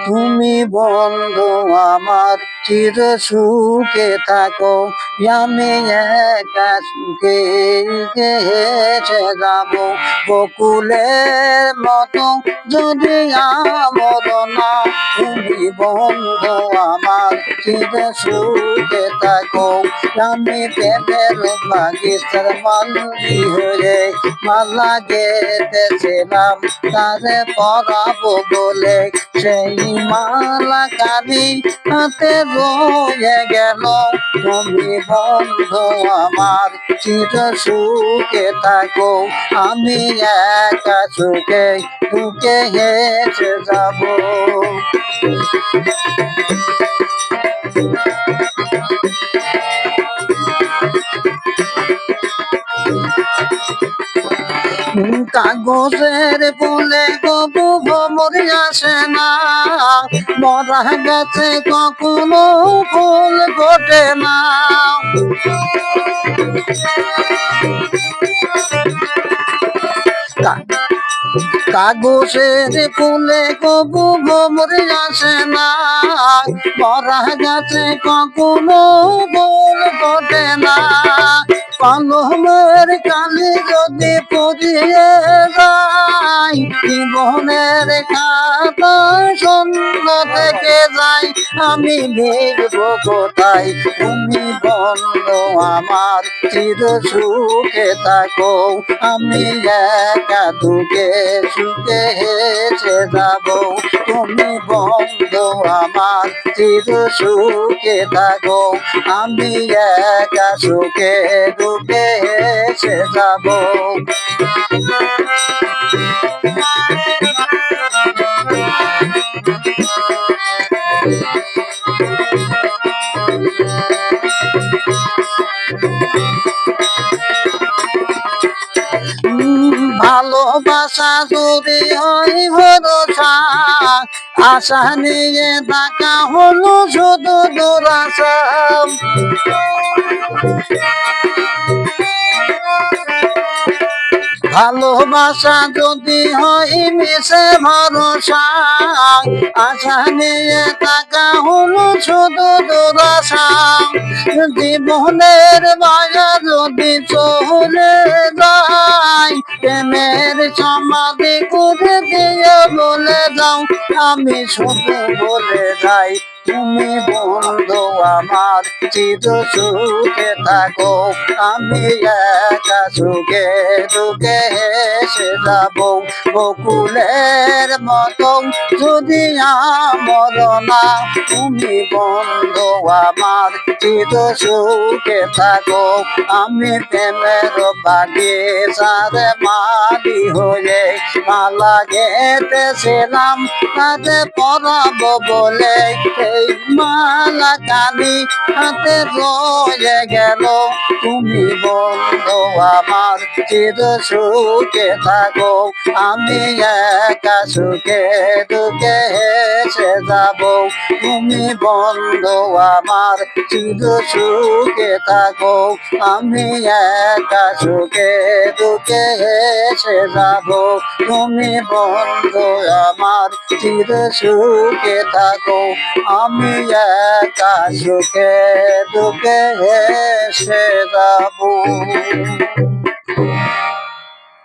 তুমি বন্ধু আমার চির সুখে থাকো, আমি একা সুখে হেসে যাব। বকুলের মতো যদি আমর না, তুমি বন্ধু আমার চির সুখে থাকো। আমি প্রেমের বাগিচার মালি হয়ে মালা গেতেছিলাম তারে পরাবো বলে, সেই মালা কালি হাতে রয়ে গেল। তুমি বন্ধু আমার চির সুখে থাকো, আমি একা সুখে দুঃখে হেসে যাব। কাগজের ফুলে কবু ভ্রমর আসে না, মরা গেছে কখনো ফুল ফোটে না। কাগজের ফুলে কবু ভ্রমর আসে না, মরা গেছে কখনো ফুল ফোটে না। কলমের কালি যদি পড়িয়ে যায়, জীবনের খাতা শূন্য থেকে যায়, আমি লিখব কোথায়? তুমি বন্ধু আমার চির সুখে থাকো, আমি একা দুঃখে সুখে হেসে যাব। তুমি বন্ধু আমার চির সুখে থাকো, আমি একা সুখে দুঃখে হেসে যাব। ভালোবাসা যদি হয় ভরসা, আশা নিয়ে থাকা হলো শুধু দুরাশা। ভালোবাসা যদি হয় মিশে ভরসা, আশা নিয়ে থাকা হলো শুধু দুরাশা। জীবনের মায়া যদি চলে যায়, প্রেমের সমাধি করে দিয়ে বলে যাও, আমি শুধু বলে যাই, তুমি বন্ধু আমার চির সুখে থাকো, আমি একা সুখে দুঃখে হেসে যাব। বকুলের মতো যদি আমর না, তুমি বন্ধু আমার চির সুখে থাকো, আমি প্রেমের বাগিচার মালি হয়ে মালা গেতেছিলাম তাতে পরাবো বলে, এই মালা কালি হাতে রয়ে গেল। তুমি বন্ধু আমার চির সুখে থাকো, আমি একা সুখে দুঃখে হেসে যাব। তুমি বন্ধু আমার চির সুখে থাকো, আমি একা সুখে দুঃখে হেসে যাব। তুমি বন্ধু আমার চির সুখে থাকো, আমি একা সুখে দুঃখে হেসে যাব।